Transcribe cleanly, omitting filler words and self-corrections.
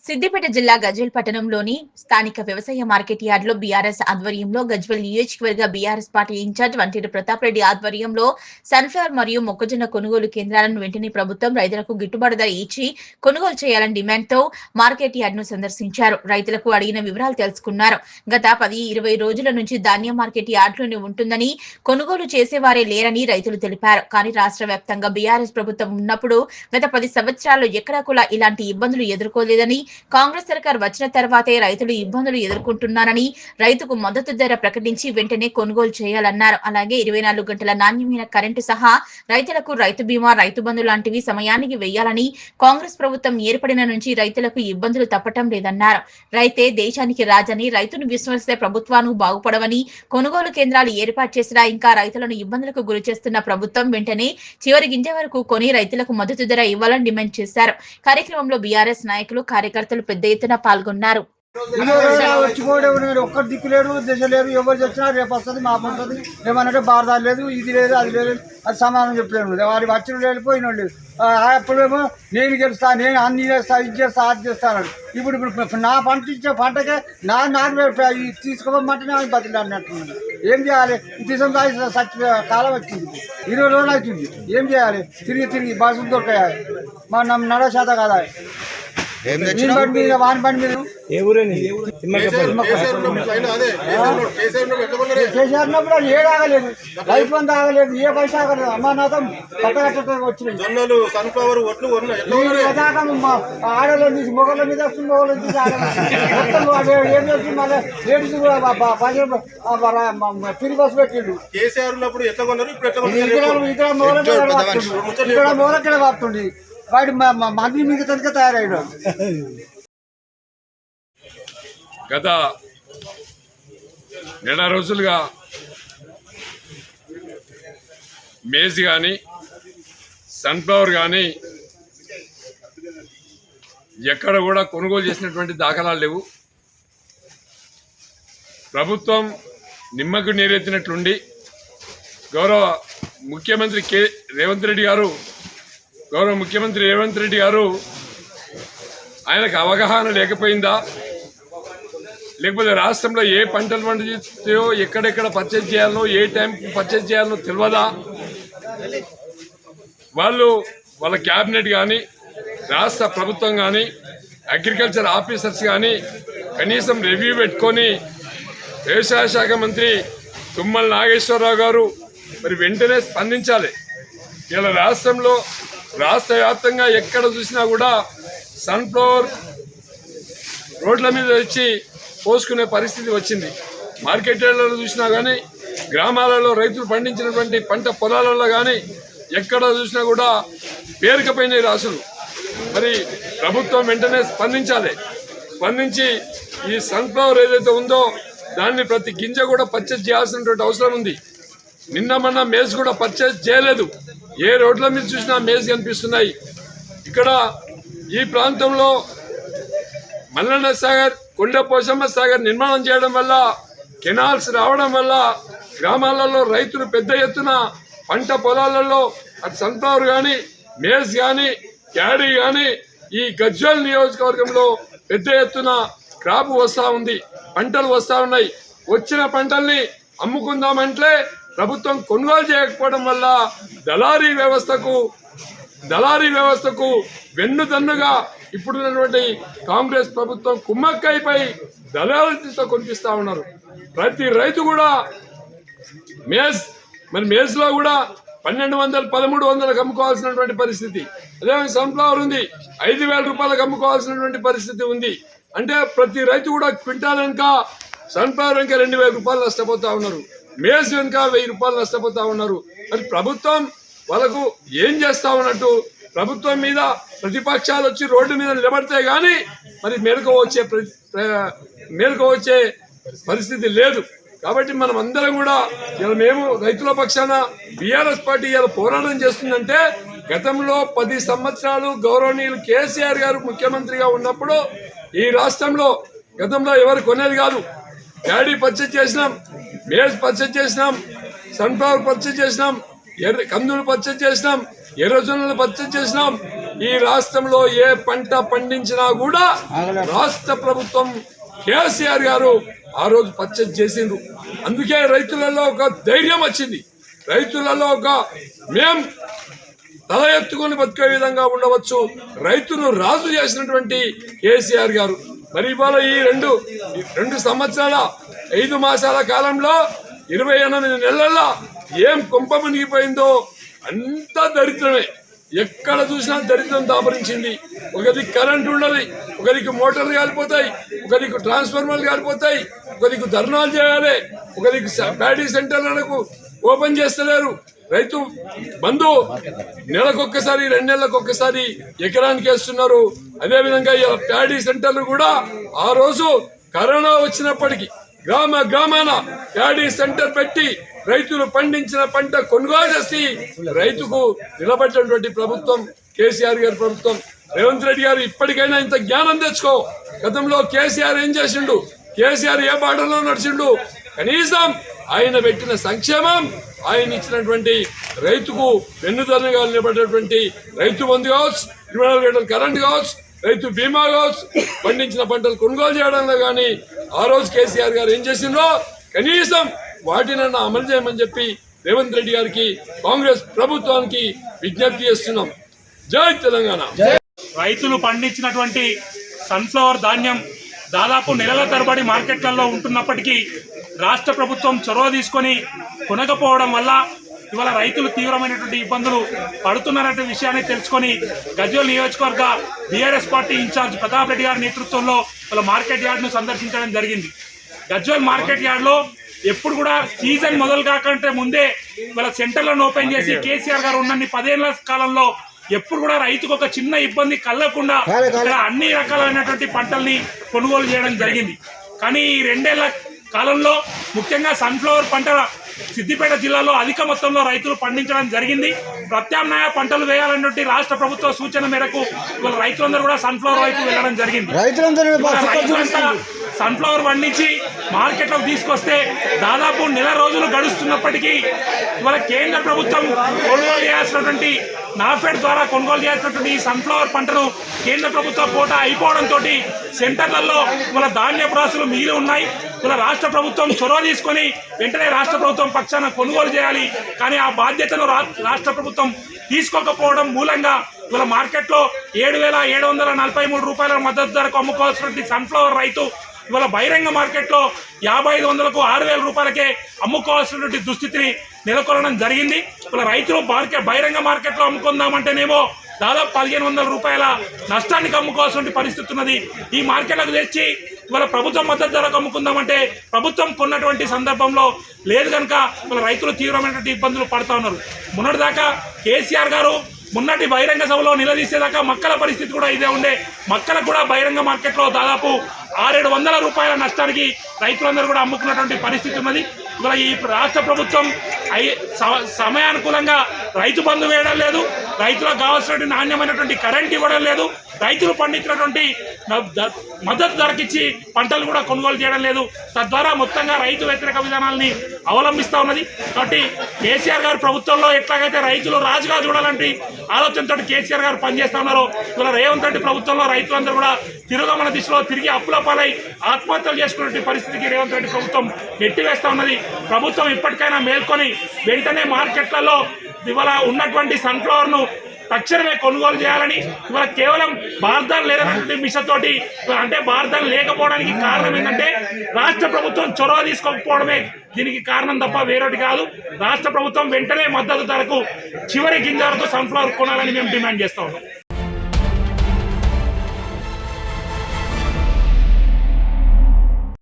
సిద్దిపేట జిల్లా గజ్వేల్ పట్టణంలోని స్థానిక వ్యవసాయ మార్కెట్ యార్డులో బీఆర్ఎస్ ఆధ్వర్యంలో గజ్వేల్ నియోజకవర్గ BRS party in charge Vanteru Pratap Reddy ఆధ్వర్యంలో సన్ఫ్లవర్ మరియు మొక్కజొన్న కొనుగోలు కేంద్రాలను వెంటనే ప్రభుత్వం రైతులకు గిట్టుబాటు ధర ఇచ్చి కొనుగోలు చేయాలని డిమాండ్తో మార్కెట్ యార్డును సందర్శించారు. రైతులకు అడిగిన వివరాలు తెలుసుకున్నారు. గత 10-20 రోజుల నుంచి ధాన్యం మార్కెట్ యార్డులోనే ఉంటుందని, కొనుగోలు చేసేవారే లేరని రైతులు తెలిపారు. కానీ రాష్ట్ర వ్యాప్తంగా బీఆర్ఎస్ ప్రభుత్వం ఉన్నప్పుడు గత 10 సంవత్సరాల్లో ఎక్కడా కూడా ఇలాంటి ఇబ్బందులు ఎదుర్కోలేదని, కాంగ్రెస్ సర్కార్ వచ్చిన తర్వాతే రైతులు ఇబ్బందులు ఎదుర్కొంటున్నారని, రైతుకు మద్దతు ధర ప్రకటించి వెంటనే కొనుగోలు చేయాలన్నారు. అలాగే 24 గంటల నాణ్యమైన కరెంటు సహా రైతులకు రైతు బీమా, రైతు బంధు లాంటివి సమయానికి వేయాలని, కాంగ్రెస్ ప్రభుత్వం ఏర్పడిన నుంచి రైతులకు ఇబ్బందులు తప్పటం లేదన్నారు. రైతే దేశానికి రాజని, రైతును విశ్వసిస్తే ప్రభుత్వానికి బాగుపడవని, కొనుగోలు కేంద్రాలు ఏర్పాటు చేసినా ఇంకా రైతులను ఇబ్బందులకు గురి చేస్తున్న ప్రభుత్వం వెంటనే చివరి గింజ వరకు కొని రైతులకు మద్దతు ధర ఇవ్వాలని డిమాండ్ చేశారు. కార్యక్రమంలో బీఆర్ఎస్ నాయకులు, కార్యకర్తలు పెద్ద ఎత్తున పాల్గొన్నారు. ఒక్కటి దిక్కు లేడు, దశ లేదు, ఎవరు చెప్తున్నా రేపు వస్తుంది, మాపు వస్తుంది, ఏమనంటే బారదాలు లేదు, ఇది లేదు, అది లేదు, అది సమాధానం చెప్పలేదు. వాడి వచ్చిన లేదు, పోయిన లేదు. అప్పుడేమో నేను గెలుస్తా, నేను అన్ని చేస్తా, ఇది చేస్తా, అది చేస్తాను. ఇప్పుడు నా పంట ఇచ్చే పంటకే నాకు తీసుకోమంటేనే ఆయన బతికి అన్నట్టు. ఏం చేయాలి? తీసుకుని కాలం వచ్చింది, 20 రోజులు అవుతుంది. ఏం చేయాలి? తిరిగి బస్సులు దొరకాయి, మన నడ శాత కదా. వాని బండి మీద కేసీఆర్ ఏడు ఆగలేదు, రైతు బంధు ఆగలేదు, ఏ పైసా ఆగలేదు. అమ్మానాథం కట్టగట్ట వచ్చినాయి. ఆడలో తీసి మొగల మీద వస్తుంది, మొగలు తీసి మొత్తం ఏం చేస్తుంది. మళ్ళీ లేడీస్ తిరిగి బస్సు పెట్టిండు. ఇక్కడ మొగలక్కడ వాడుతుండే వాడి మంది మిగతా తయారయ్యాడు. గత నెల రోజులుగా మేజ్ కానీ, సన్ఫ్లవర్ కానీ ఎక్కడ కూడా కొనుగోలు చేసినటువంటి దాఖలాలు లేవు. ప్రభుత్వం నిమ్మకు నీరెత్తినట్లుండి గౌరవ ముఖ్యమంత్రి రేవంత్ రెడ్డి గారు ఆయనకు అవగాహన లేకపోయిందా, లేకపోతే రాష్ట్రంలో ఏ పంటలు పండిస్తాయో, ఎక్కడెక్కడ పర్చేజ్ చేయాలనో, ఏ టైంకి పర్చేజ్ చేయాలనో తెలియదా? వాళ్ళ క్యాబినెట్ కానీ, రాష్ట్ర ప్రభుత్వం కానీ, అగ్రికల్చర్ ఆఫీసర్స్ కానీ కనీసం రివ్యూ పెట్టుకొని వ్యవసాయ శాఖ మంత్రి తుమ్మల నాగేశ్వరరావు గారు మరి వెంటనే స్పందించాలి. ఇలా రాష్ట్ర వ్యాప్తంగా ఎక్కడ చూసినా కూడా సన్ఫ్లవర్ రోడ్ల మీద వచ్చి పోసుకునే పరిస్థితి వచ్చింది. మార్కెట్లలో చూసినా కానీ, గ్రామాలలో రైతులు పండించినటువంటి పంట పొలాలలో కానీ ఎక్కడ చూసినా కూడా పేరుకపోయినాయి రాసులు. మరి ప్రభుత్వం వెంటనే స్పందించి ఈ సన్ఫ్లవర్ ఏదైతే ఉందో దాన్ని ప్రతి గింజ కూడా పర్చేజ్ చేయాల్సినటువంటి అవసరం ఉంది. నిన్న మొన్న మేజ్ కూడా పర్చేజ్ చేయలేదు. ఏ రోడ్ల మీద చూసినా మేజ్ కనిపిస్తున్నాయి. ఇక్కడ ఈ ప్రాంతంలో మల్లన్న సాగర్, కొండ పోచమ్మ సాగర్ నిర్మాణం చేయడం వల్ల, కెనాల్స్ రావడం వల్ల గ్రామాలలో రైతులు పెద్ద ఎత్తున పంట పొలాలలో అటు సన్ఫ్లవర్ కానీ, మేజ్ కానీ, క్యాడీ కానీ ఈ గజ్వేల్ నియోజకవర్గంలో పెద్ద ఎత్తున క్రాప్ వస్తూ ఉంది, పంటలు వస్తూ ఉన్నాయి. వచ్చిన పంటల్ని అమ్ముకుందామంటే ప్రభుత్వం కొనుగోలు చేయకపోవడం వల్ల దళారీ వ్యవస్థకు వెన్నుదన్నుగా ఇప్పుడున్నటువంటి కాంగ్రెస్ ప్రభుత్వం కుమ్మక్కైపై దళారీతో కొనిపిస్తా ఉన్నారు. ప్రతి రైతు కూడా మేజ్లో కూడా 1200, 1300 అమ్ముకోవాల్సినటువంటి పరిస్థితి. అదే సన్ఫ్లవర్ ఉంది, 5000 రూపాయలకు అమ్ముకోవాల్సినటువంటి పరిస్థితి ఉంది. అంటే ప్రతి రైతు కూడా క్వింటాల్ వెనుక సన్ఫ్లవర్ వెనుక 2000 రూపాయలు నష్టపోతా ఉన్నారు, మేజ్ వెనుక 1000 రూపాయలు నష్టపోతా ఉన్నారు. మరి ప్రభుత్వం వాళ్ళకు ఏం చేస్తా ఉన్నట్టు? ప్రభుత్వం మీద ప్రతిపక్షాలు వచ్చి రోడ్డు మీద నిలబడితే కానీ మరి మేరకు వచ్చే పరిస్థితి లేదు. కాబట్టి మనం అందరం కూడా ఇలా మేము రైతుల పక్షాన బీఆర్ఎస్ పార్టీ ఇలా పోరాటం చేస్తుందంటే, గతంలో 10 సంవత్సరాలు గౌరవనీయులు కేసీఆర్ గారు ముఖ్యమంత్రిగా ఉన్నప్పుడు ఈ రాష్ట్రంలో గతంలో ఎవరు కొనేది కాదు. ప్యాడీ పర్చేజ్ చేసినాం, మేజ్ పర్చేజ్ చేసినాం, సన్ఫ్లవర్ పర్చేజ్ చేసినాం, కందులు పర్చేజ్ చేసినాం, ఎర్రజొన్నలు పర్చేజ్ చేసినాం. ఈ రాష్ట్రంలో ఏ పంట పండించినా కూడా రాష్ట్ర ప్రభుత్వం కేసీఆర్ గారు ఆ రోజు పర్చేజ్ చేసిండ్రు. అందుకే రైతులలో ఒక ధైర్యం వచ్చింది. రైతులలో ఒక మేం తల ఎత్తుకొని బతికే విధంగా ఉండవచ్చు. రైతును రాజు చేసినటువంటి కేసీఆర్ గారు మరి ఇవాళ ఈ రెండు సంవత్సరాల 5 మాసాల కాలంలో 28 నెలల్లో ఏం కొంప మునిగిపోయిందో అంతా దరిద్రమే. ఎక్కడ చూసినా దరిద్రం దాపరించింది. ఒక దిక్కు కరెంట్ ఉండదు, ఒక దిక్కు మోటార్లు కాలిపోతాయి, ఒక దిక్కు ట్రాన్స్ఫార్మర్లు కాలిపోతాయి, ఒక దిక్కు ధర్నాలు చేయాలి, ఒక దిక్కు ప్యాడీ సెంటర్లకు ఓపెన్ చేస్తలేరు. రైతు బంధు నెలకొక్కసారి 2 నెలలకొక్కసారి ఎకరానికి వేస్తున్నారు. అదేవిధంగా ఇలా ప్యాడీ సెంటర్లు కూడా ఆ రోజు కరోనా వచ్చినప్పటికీ గ్రామాన ప్యాడీ సెంటర్ పెట్టి రైతులు పండించిన పంట కొనుగోలు చేసి రైతుకు నిలబెట్టినటువంటి ప్రభుత్వం కేసీఆర్ గారి ప్రభుత్వం. రేవంత్ రెడ్డి గారు ఇప్పటికైనా ఇంత జ్ఞానం తెచ్చుకో. గతంలో కేసీఆర్ ఏం చేసిండు, కేసీఆర్ ఏ బాటలో నడిచిండు, కనీసం ఆయన పెట్టిన సంక్షేమం, ఆయన ఇచ్చినటువంటి రైతుకు వెన్నుదన్నుగా నిలబడేటువంటి రైతు బంధు కావచ్చు, 24 గంటల కరెంట్ కావచ్చు, రైతు బీమా కావచ్చు, పండించిన పంటలు కొనుగోలు చేయడంలో కానీ ఆ రోజు కేసీఆర్ గారు ఏం చేసిందో కనీసం వాటినన్నా అమలు చేయమని చెప్పి రేవంత్ రెడ్డి గారికి, కాంగ్రెస్ ప్రభుత్వానికి విజ్ఞప్తి చేస్తున్నాం. జై తెలంగాణ. రైతులు పండించినటువంటి సన్ఫ్లవర్ ధాన్యం దాదాపు నెలల తరబడి మార్కెట్లలో ఉంటున్నప్పటికీ రాష్ట్ర ప్రభుత్వం చొరవ తీసుకొని కొనకపోవడం వల్ల ఇవాళ రైతులు తీవ్రమైనటువంటి ఇబ్బందులు పడుతున్నారనే విషయాన్ని తెలుసుకొని గజ్వేల్ నియోజకవర్గ BRS party in charge Pratap Reddy గారి నేతృత్వంలో వాళ్ళ మార్కెట్ యార్డ్ను సందర్శించడం జరిగింది. గజ్వేల్ మార్కెట్ యార్డ్లో ఎప్పుడు కూడా సీజన్ మొదలు కాకంటే ముందే వాళ్ళ సెంటర్లను ఓపెన్ చేసి కేసీఆర్ గారు ఉన్నన్ని 10 ఏళ్ల కాలంలో ఎప్పుడు కూడా రైతుకు ఒక చిన్న ఇబ్బంది కలగకుండా ఇక్కడ అన్ని రకాలైనటువంటి పంటల్ని కొనుగోలు చేయడం జరిగింది. కానీ ఈ 2 ఏళ్ల కాలంలో ముఖ్యంగా సన్ఫ్లవర్ పంట సిద్దిపేట జిల్లాలో అధిక మొత్తంలో రైతులు పండించడం జరిగింది. ప్రత్యామ్నాయ పంటలు వేయాలన్నటువంటి రాష్ట్ర ప్రభుత్వ సూచన మేరకు ఇవాళ రైతులందరూ కూడా సన్ఫ్లవర్ వైపు వెళ్ళడం జరిగింది. రైతులంతా సన్ఫ్లవర్ పండించి మార్కెట్లోకి తీసుకొస్తే దాదాపు నెల రోజులు గడుస్తున్నప్పటికీ ఇవాళ కేంద్ర ప్రభుత్వం కొనుగోలు చేయాల్సినటువంటి నాఫెడ్ ద్వారా కొనుగోలు చేయాల్సినటువంటి ఈ సన్ఫ్లవర్ పంటను కేంద్ర ప్రభుత్వ కోటా అయిపోవడంతో సెంటర్లలో ఇవాళ ధాన్యపు రాసులు మిగిలి ఉన్నాయి. ఇవాళ రాష్ట్ర ప్రభుత్వం చొరవ తీసుకొని వెంటనే రాష్ట్ర ప్రభుత్వం పక్షాన కొనుగోలు చేయాలి. కానీ ఆ బాధ్యతను రాష్ట్ర ప్రభుత్వం తీసుకోకపోవడం మూలంగా ఇవాళ మార్కెట్లో 7,743 రూపాయల మద్దతు ధరకు అమ్ముకోవాల్సినటువంటి సన్ఫ్లవర్ రైతు ఇవాళ బహిరంగ మార్కెట్లో 5,500కు 6,000 రూపాయలకే అమ్ముకోవాల్సినటువంటి దుస్థితిని నెలకొనడం జరిగింది. ఇవాళ రైతులు బహిరంగ మార్కెట్లో అమ్ముకుందామంటేనేమో దాదాపు 1,500 రూపాయల నష్టానికి అమ్ముకోవాల్సిన పరిస్థితి ఉన్నది. ఈ మార్కెట్లకు తెచ్చి ఇవాళ ప్రభుత్వం మద్దతు ధరకు అమ్ముకుందామంటే ప్రభుత్వం కొన్నటువంటి సందర్భంలో లేదు కనుక ఇవాళ రైతులు తీవ్రమైనటువంటి ఇబ్బందులు పడుతూ ఉన్నారు. మొన్నటిదాకా కేసీఆర్ గారు మొన్నటి బహిరంగ సభలో నిలదీసేదాకా మక్కల పరిస్థితి కూడా ఇదే ఉండే. మక్కలకు కూడా బహిరంగ మార్కెట్లో దాదాపు 600-700 రూపాయల నష్టానికి రైతులందరూ కూడా అమ్ముకున్నటువంటి పరిస్థితి ఉన్నది. ఇవాళ ఈ రాష్ట్ర ప్రభుత్వం సమయానుకూలంగా రైతు బంధు వేయడం లేదు, రైతులకు కావాల్సినటువంటి నాణ్యమైనటువంటి కరెంట్ ఇవ్వడం లేదు, రైతులు పండించినటువంటి మద్దతు ధరకిచ్చి పంటలు కూడా కొనుగోలు చేయడం లేదు. తద్వారా మొత్తంగా రైతు వ్యతిరేక విధానాలని అవలంబిస్తూ ఉన్నది. కాబట్టి కేసీఆర్ గారు ప్రభుత్వంలో ఎట్లాగైతే రైతులు రాజుగా చూడాలంటే ఆలోచనతో కేసీఆర్ గారు పనిచేస్తూ ఉన్నారు. ఇవాళ రేవంత్ రెడ్డి ప్రభుత్వంలో రైతులందరూ కూడా తిరోగమన దిశలో తిరిగి అప్పుల పాలై ఆత్మహత్యలు చేసుకునే పరిస్థితికి రేవంత్ రెడ్డి ప్రభుత్వం నెట్టివేస్తూ ఉన్నది. ప్రభుత్వం ఇప్పటికైనా మేల్కొని వెంటనే మార్కెట్లలో ఇవాళ ఉన్నటువంటి సన్ఫ్లవర్ను తక్షణమే కొనుగోలు చేయాలని, ఇవాళ కేవలం బార్దాన్ లేదన్నటువంటి మిషతోటి అంటే బార్దాన్ లేకపోవడానికి కారణం ఏంటంటే రాష్ట్ర ప్రభుత్వం చొరవ తీసుకోకపోవడమే దీనికి కారణం తప్ప వేరొకటి కాదు. రాష్ట్ర ప్రభుత్వం వెంటనే మద్దతు ధరకు చివరి గింజ వరకు సన్ఫ్లవర్ కొనాలని మేము డిమాండ్ చేస్తా ఉన్నాం.